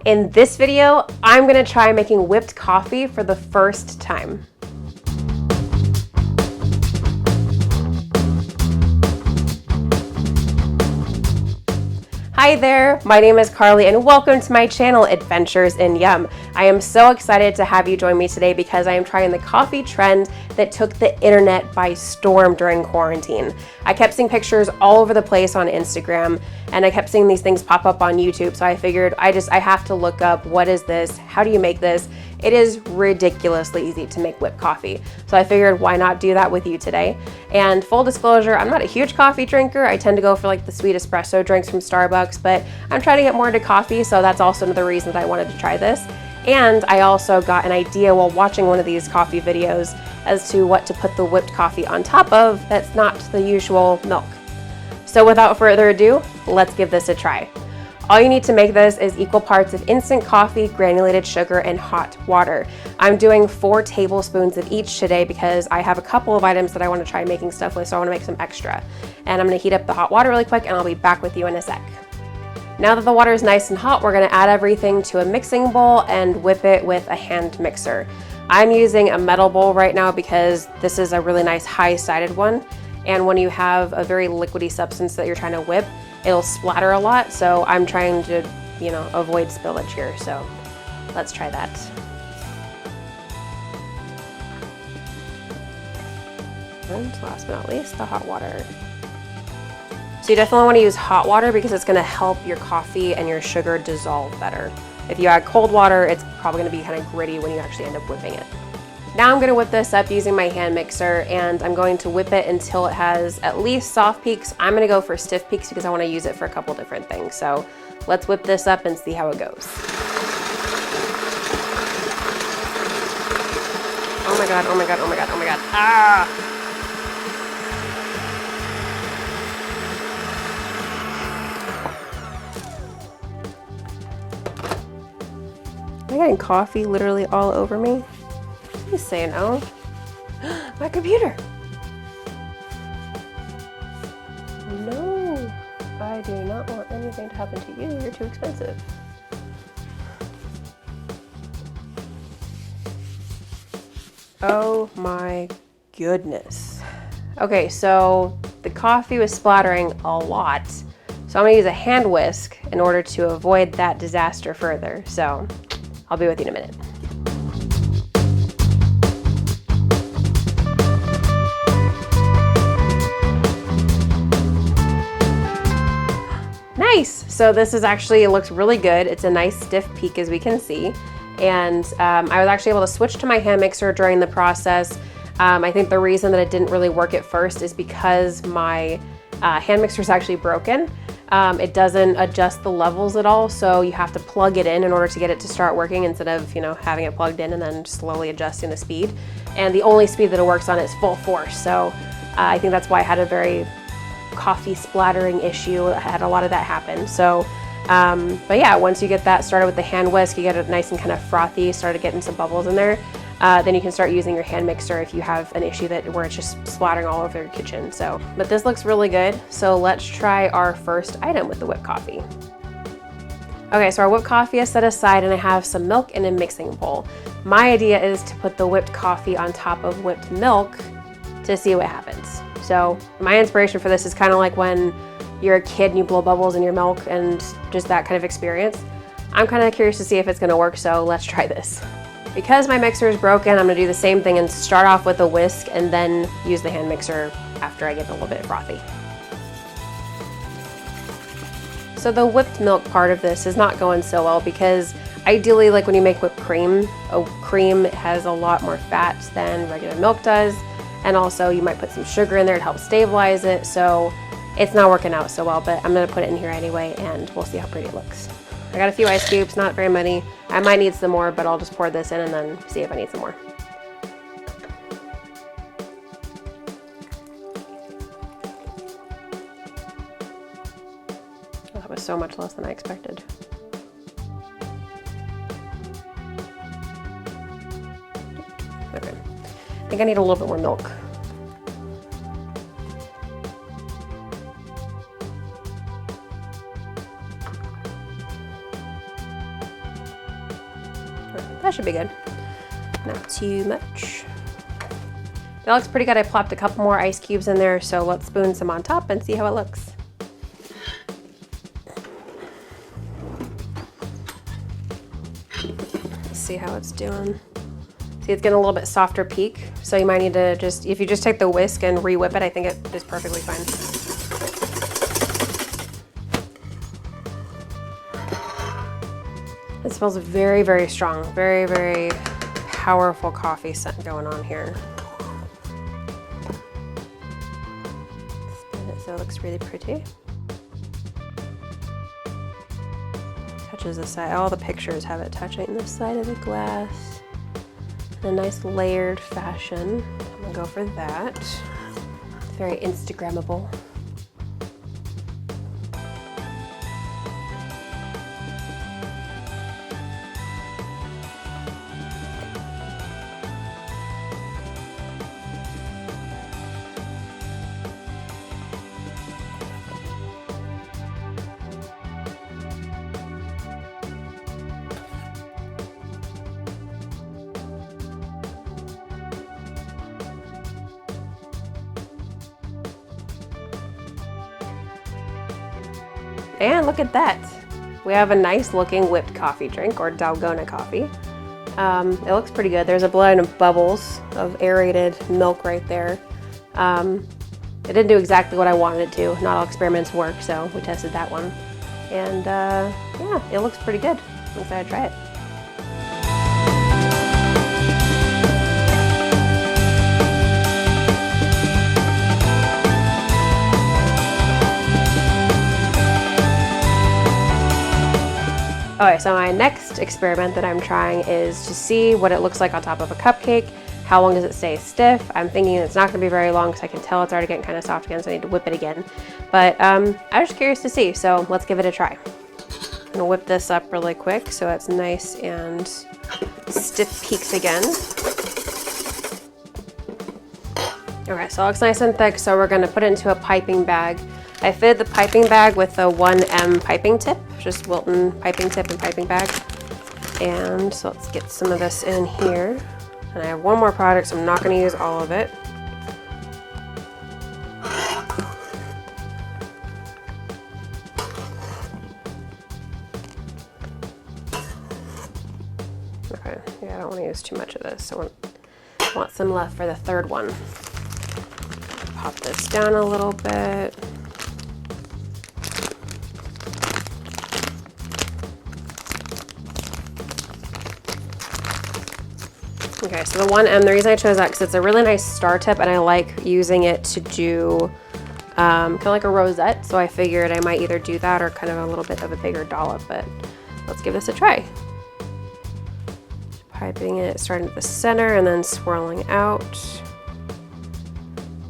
In this video, I'm gonna try making whipped coffee for the first time. Hi there, my name is Carly and welcome to my channel, Adventures in Yum. I am so excited to have you join me today because I am trying the coffee trend that took the internet by storm during quarantine. I kept seeing pictures all over the place on Instagram and I kept seeing these things pop up on YouTube, so I figured I have to look up what is this, how do you make this? It is ridiculously easy to make whipped coffee. So I figured why not do that with you today. And full disclosure, I'm not a huge coffee drinker. I tend to go for like the sweet espresso drinks from Starbucks, but I'm trying to get more into coffee, so that's also another reason that I wanted to try this. And I also got an idea while watching one of these coffee videos as to what to put the whipped coffee on top of that's not the usual milk. So without further ado, let's give this a try. All you need to make this is equal parts of instant coffee, granulated sugar, and hot water. I'm doing 4 tablespoons of each today because I have a couple of items that I want to try making stuff with, so I want to make some extra. And I'm going to heat up the hot water really quick and I'll be back with you in a sec. Now that the water is nice and hot, we're going to add everything to a mixing bowl and whip it with a hand mixer. I'm using a metal bowl right now because this is a really nice high-sided one. And when you have a very liquidy substance that you're trying to whip, it'll splatter a lot, so I'm trying to, avoid spillage here, so let's try that. And last but not least, the hot water. So you definitely want to use hot water because it's going to help your coffee and your sugar dissolve better. If you add cold water, it's probably going to be kind of gritty when you actually end up whipping it. Now I'm going to whip this up using my hand mixer, and I'm going to whip it until it has at least soft peaks. I'm going to go for stiff peaks because I want to use it for a couple different things. So let's whip this up and see how it goes. Oh my god, oh my god, oh my god, oh my god. Ah! Am I getting coffee literally all over me? Please say no. My computer. No, I do not want anything to happen to you. You're too expensive. Oh my goodness. Okay, so the coffee was splattering a lot. So I'm gonna use a hand whisk in order to avoid that disaster further. So I'll be with you in a minute. Nice. So this is actually, it looks really good. It's a nice stiff peak as we can see. And I was actually able to switch to my hand mixer during the process. I think the reason that it didn't really work at first is because my hand mixer is actually broken. It doesn't adjust the levels at all, so you have to plug it in order to get it to start working instead of, having it plugged in and then slowly adjusting the speed. And the only speed that it works on is full force. So I think that's why I had a very coffee splattering issue. I had a lot of that happen. So, but yeah, once you get that started with the hand whisk, you get it nice and kind of frothy, started getting some bubbles in there. Then you can start using your hand mixer if you have an issue where it's just splattering all over your kitchen. So, but this looks really good. So let's try our first item with the whipped coffee. Okay, so our whipped coffee is set aside and I have some milk in a mixing bowl. My idea is to put the whipped coffee on top of whipped milk to see what happens. So my inspiration for this is kind of like when you're a kid and you blow bubbles in your milk and just that kind of experience. I'm kind of curious to see if it's going to work, so let's try this. Because my mixer is broken, I'm going to do the same thing and start off with a whisk and then use the hand mixer after I get a little bit frothy. So the whipped milk part of this is not going so well because ideally, like when you make whipped cream, cream has a lot more fat than regular milk does. And also you might put some sugar in there to help stabilize it. So it's not working out so well, but I'm gonna put it in here anyway and we'll see how pretty it looks. I got a few ice cubes, not very many. I might need some more, but I'll just pour this in and then see if I need some more. Oh, that was so much less than I expected. Okay. I think I need a little bit more milk. That should be good. Not too much. That looks pretty good. I plopped a couple more ice cubes in there, so let's spoon some on top and see how it looks. Let's see how it's doing. See, it's getting a little bit softer peak, so you might need to just, if you just take the whisk and re-whip it, I think it is perfectly fine. It smells very, very strong. Very, very powerful coffee scent going on here. Spin it so it looks really pretty. Touches the side. All the pictures have it touching the side of the glass. In a nice layered fashion. I'm gonna go for that. It's very Instagrammable. And look at that. We have a nice looking whipped coffee drink, or Dalgona coffee. It looks pretty good. There's a line of bubbles of aerated milk right there. It didn't do exactly what I wanted it to. Not all experiments work, so we tested that one. And yeah, it looks pretty good. I'm excited to try it. Okay, so my next experiment that I'm trying is to see what it looks like on top of a cupcake. How long does it stay stiff? I'm thinking it's not gonna be very long because I can tell it's already getting kind of soft again, so I need to whip it again. But I'm just curious to see, so let's give it a try. I'm gonna whip this up really quick so it's nice and stiff peaks again. Okay, so it looks nice and thick, so we're gonna put it into a piping bag. I fitted the piping bag with a 1M piping tip, just Wilton piping tip and piping bag. And so let's get some of this in here. And I have one more product, so I'm not gonna use all of it. Okay, yeah, I don't wanna use too much of this. I want some left for the third one. Pop this down a little bit. Okay, so the 1M, the reason I chose that because it's a really nice star tip and I like using it to do kind of like a rosette. So I figured I might either do that or kind of a little bit of a bigger dollop, but let's give this a try. Piping it, starting at the center and then swirling out.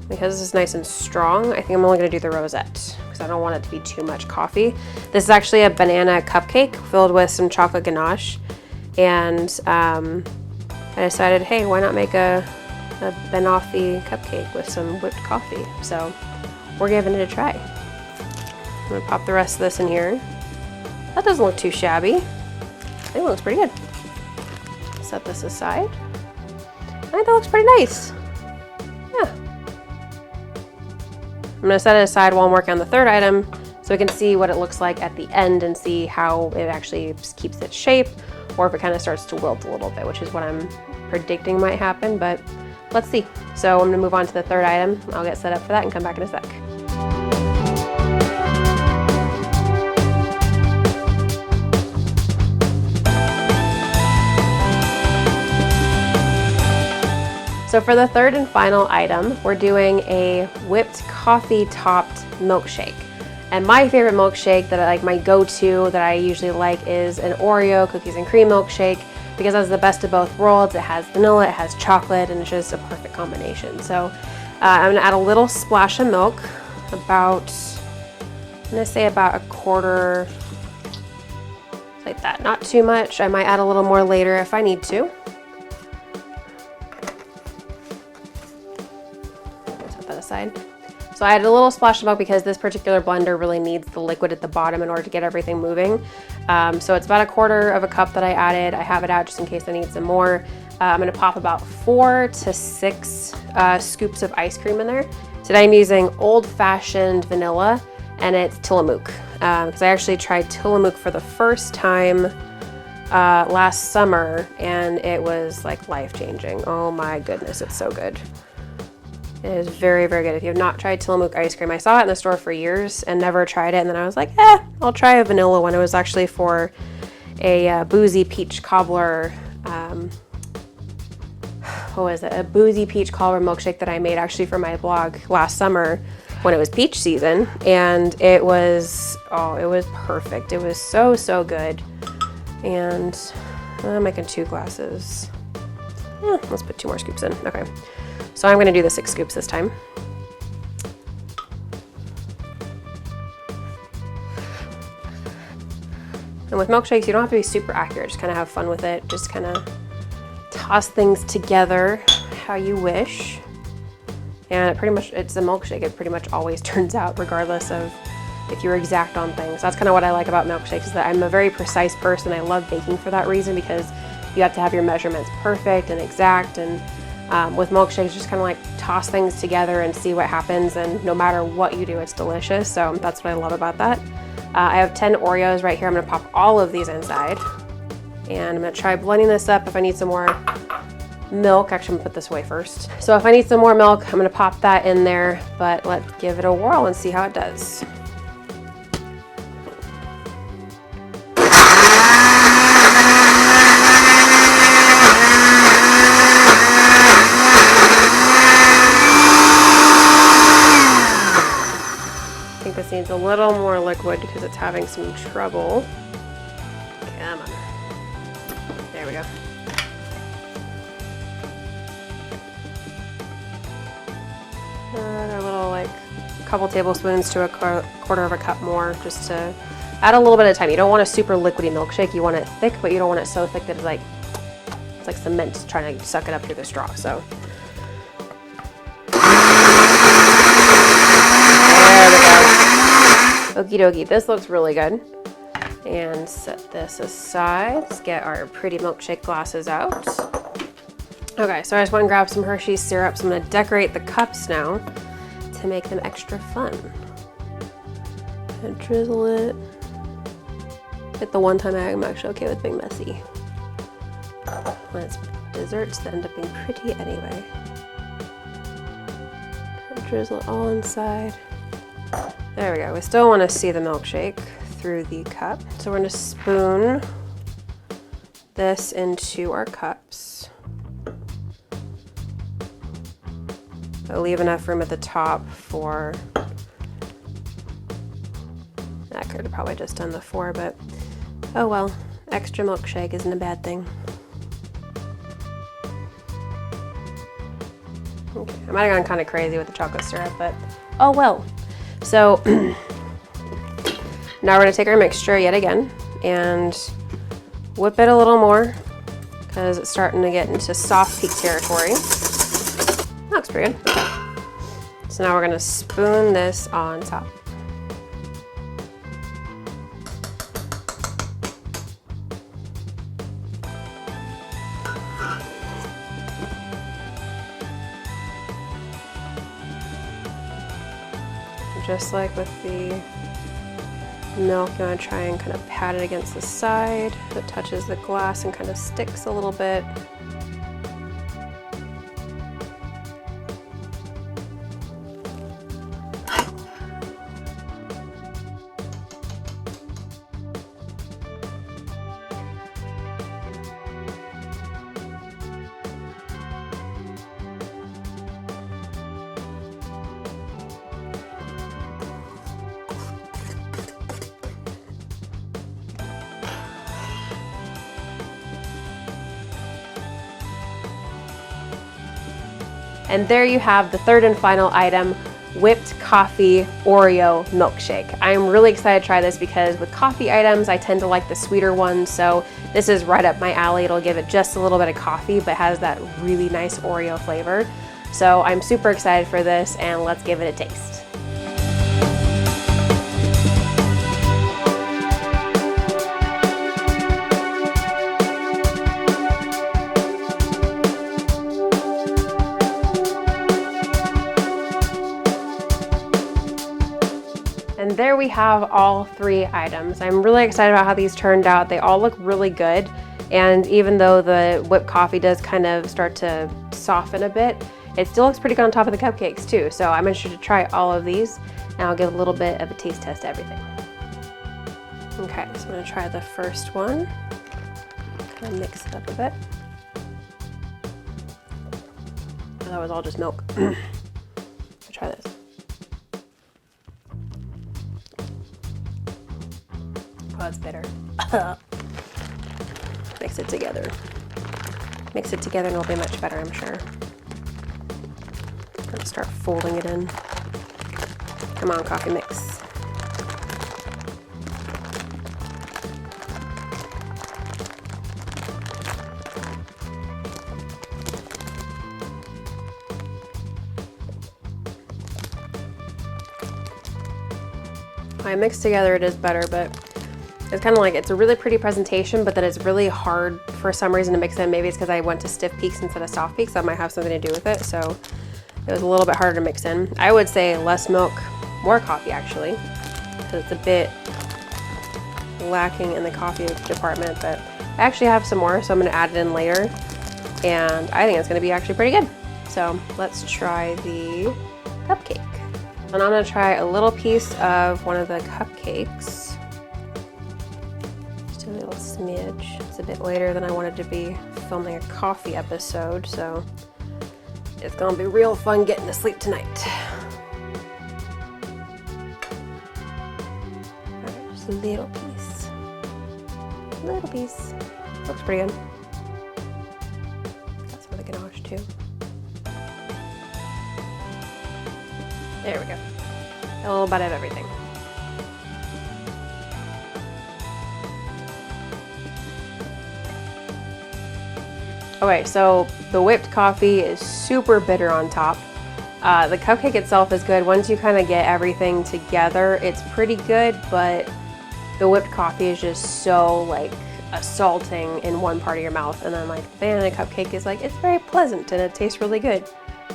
Because this is nice and strong, I think I'm only gonna do the rosette because I don't want it to be too much coffee. This is actually a banana cupcake filled with some chocolate ganache. And I decided, hey, why not make a banoffee cupcake with some whipped coffee? So we're giving it a try. I'm gonna pop the rest of this in here. That doesn't look too shabby. I think it looks pretty good. Set this aside. I think that looks pretty nice. Yeah. I'm gonna set it aside while I'm working on the third item so we can see what it looks like at the end and see how it actually keeps its shape, or if it kind of starts to wilt a little bit, which is what I'm predicting might happen, but let's see. So I'm gonna move on to the third item. I'll get set up for that and come back in a sec. So for the third and final item, we're doing a whipped coffee topped milkshake. And my favorite milkshake that I like, my go-to that I usually like, is an Oreo cookies and cream milkshake because that's the best of both worlds. It has vanilla, it has chocolate, and it's just a perfect combination. So I'm gonna add a little splash of milk, about, I'm gonna say about a quarter, like that, not too much. I might add a little more later if I need to. Set that aside. So I added a little splash of milk because this particular blender really needs the liquid at the bottom in order to get everything moving. So it's about 1/4 cup that I added. I have it out just in case I need some more. I'm gonna pop about 4 to 6 scoops of ice cream in there. Today I'm using old-fashioned vanilla, and it's Tillamook. Because I actually tried Tillamook for the first time last summer, and it was like life-changing. Oh my goodness, it's so good. It is very, very good. If you have not tried Tillamook ice cream, I saw it in the store for years and never tried it, and then I was like, I'll try a vanilla one. It was actually for a boozy peach cobbler, what was it? A boozy peach cobbler milkshake that I made actually for my blog last summer when it was peach season, and it was, it was perfect. It was so, so good. And I'm making 2 glasses. Let's put 2 more scoops in. Okay. So I'm gonna do the 6 scoops this time. And with milkshakes, you don't have to be super accurate. Just kind of have fun with it. Just kind of toss things together how you wish. And it pretty much, it's a milkshake. It pretty much always turns out regardless of if you're exact on things. That's kind of what I like about milkshakes, is that I'm a very precise person. I love baking for that reason, because you have to have your measurements perfect and exact. And with milkshakes, just kind of like toss things together and see what happens. And no matter what you do, it's delicious. So that's what I love about that. I have 10 Oreos right here. I'm gonna pop all of these inside. And I'm gonna try blending this up. If I need some more milk, actually I'm gonna put this away first. So if I need some more milk, I'm gonna pop that in there, but let's give it a whirl and see how it does. I think this needs a little more liquid because it's having some trouble. Come on. There we go. A little, like a couple tablespoons to a 1/4 cup more, just to add a little bit of time. You don't want a super liquidy milkshake. You want it thick, but you don't want it so thick that it's like cement trying to suck it up through the straw. So there we go. Okie dokie. This looks really good. And set this aside. Let's get our pretty milkshake glasses out. Okay, so I just went and grabbed some Hershey's syrup. So I'm gonna decorate the cups now to make them extra fun. And drizzle it. Hit the one time I'm actually okay with being messy. When it's desserts, they end up being pretty anyway. And drizzle it all inside. There we go. We still want to see the milkshake through the cup. So we're gonna spoon this into our cups. I'll leave enough room at the top for, I could have probably just done the 4, but oh well, extra milkshake isn't a bad thing. Okay, I might have gone kind of crazy with the chocolate syrup, but oh well. So now we're gonna take our mixture yet again and whip it a little more because it's starting to get into soft peak territory. Looks pretty good. Okay. So now we're gonna spoon this on top. Just like with the milk, you want to try and kind of pat it against the side so it touches the glass and kind of sticks a little bit. And there you have the third and final item, whipped coffee Oreo milkshake. I'm really excited to try this because with coffee items, I tend to like the sweeter ones. So this is right up my alley. It'll give it just a little bit of coffee, but has that really nice Oreo flavor. So I'm super excited for this, and let's give it a taste. there we have all 3 items. I'm really excited about how these turned out. They all look really good. And even though the whipped coffee does kind of start to soften a bit, it still looks pretty good on top of the cupcakes too. So I'm interested to try all of these, and I'll give a little bit of a taste test to everything. Okay, so I'm gonna try the first one. Kind of mix it up a bit. That was all just milk. Let's try this. Oh, it's bitter. Mix it together. Mix it together and it'll be much better, I'm sure. Let's start folding it in. Come on, coffee mix. When I mix together, it is better, but it's kind of like, it's a really pretty presentation, but then it's really hard for some reason to mix in. Maybe it's because I went to stiff peaks instead of soft peaks. That might have something to do with it. So it was a little bit harder to mix in. I would say less milk, more coffee actually, because it's a bit lacking in the coffee department, but I actually have some more, so I'm going to add it in later. And I think it's going to be actually pretty good. So let's try the cupcake. And I'm going to try a little piece of one of the cupcakes. Just a little smidge. It's a bit later than I wanted to be filming a coffee episode, so it's going to be real fun getting to sleep tonight. Alright, just a little piece. A little piece. Looks pretty good. Got some of the ganache too. There we go. A little bit of everything. Okay, so the whipped coffee is super bitter on top. The cupcake itself is good. Once you kind of get everything together, it's pretty good, but the whipped coffee is just so like assaulting in one part of your mouth, and then like the banana cupcake is like, it's very pleasant and it tastes really good.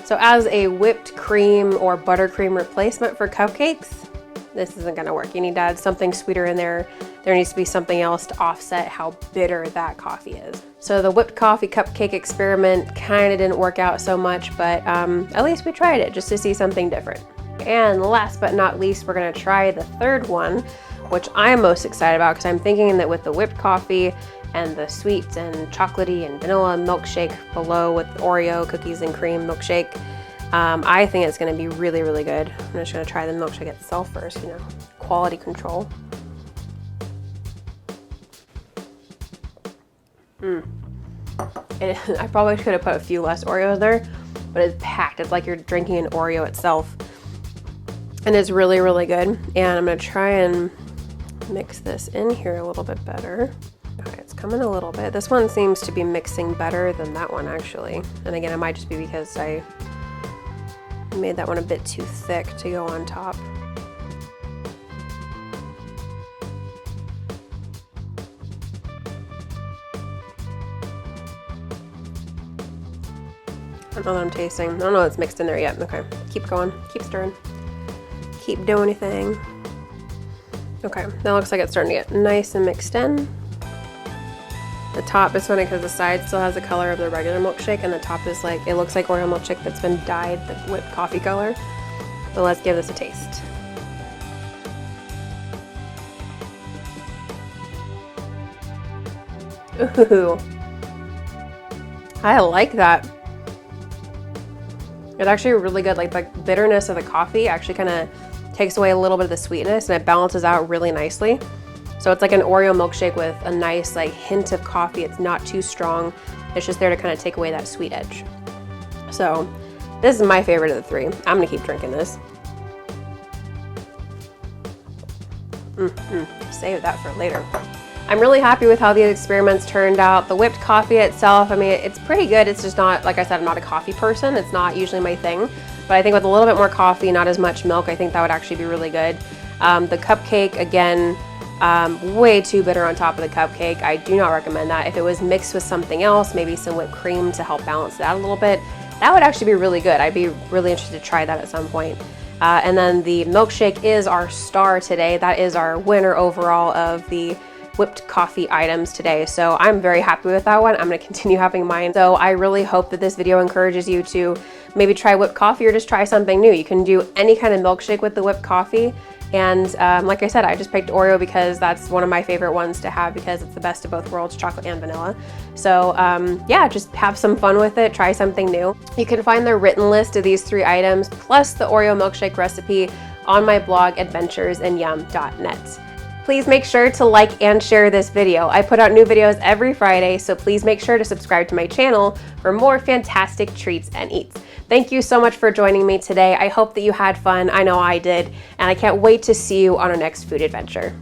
So as a whipped cream or buttercream replacement for cupcakes, this isn't gonna work. You need to add something sweeter in there. There needs to be something else to offset how bitter that coffee is. So the whipped coffee cupcake experiment kind of didn't work out so much, but at least we tried it just to see something different. And last but not least, we're gonna try the third one, which I'm most excited about because I'm thinking that with the whipped coffee and the sweet and chocolatey and vanilla milkshake below with Oreo cookies and cream milkshake, I think it's going to be really, really good. I'm just going to try the milkshake itself first, you know, quality control. I probably could have put a few less Oreos there, but it's packed. It's like you're drinking an Oreo itself. And it's really, really good. And I'm going to try and mix this in here a little bit better. Okay, it's coming a little bit. This one seems to be mixing better than that one actually. And again, it might just be because I made that one a bit too thick to go on top. I don't know what I'm tasting. I don't know what's mixed in there yet. Okay, keep going, keep stirring, keep doing anything. Okay, that looks like it's starting to get nice and mixed in. The top is funny because the side still has the color of the regular milkshake, and the top is like, it looks like Oreo milkshake that's been dyed the whipped coffee color. But let's give this a taste. Ooh, I like that. It's actually really good. Like the bitterness of the coffee actually kind of takes away a little bit of the sweetness, and it balances out really nicely. So it's like an Oreo milkshake with a nice like hint of coffee. It's not too strong. It's just there to kind of take away that sweet edge. So this is my favorite of the 3. I'm gonna keep drinking this. Save that for later. I'm really happy with how these experiments turned out. The whipped coffee itself, I mean, it's pretty good. It's just not, like I said, I'm not a coffee person. It's not usually my thing. But I think with a little bit more coffee, not as much milk, I think that would actually be really good. The cupcake, again, way too bitter on top of the cupcake. I do not recommend that. If it was mixed with something else, maybe some whipped cream to help balance it out a little bit, that would actually be really good. I'd be really interested to try that at some point. And then the milkshake is our star today. That is our winner overall of the whipped coffee items today. So I'm very happy with that one. I'm gonna continue having mine. So I really hope that this video encourages you to maybe try whipped coffee or just try something new. You can do any kind of milkshake with the whipped coffee. And like I said, I just picked Oreo because that's one of my favorite ones to have because it's the best of both worlds, chocolate and vanilla. So yeah, just have some fun with it, try something new. You can find the written list of these 3 items plus the Oreo milkshake recipe on my blog, adventuresinyum.net. Please make sure to like and share this video. I put out new videos every Friday, so please make sure to subscribe to my channel for more fantastic treats and eats. Thank you so much for joining me today. I hope that you had fun. I know I did, and I can't wait to see you on our next food adventure.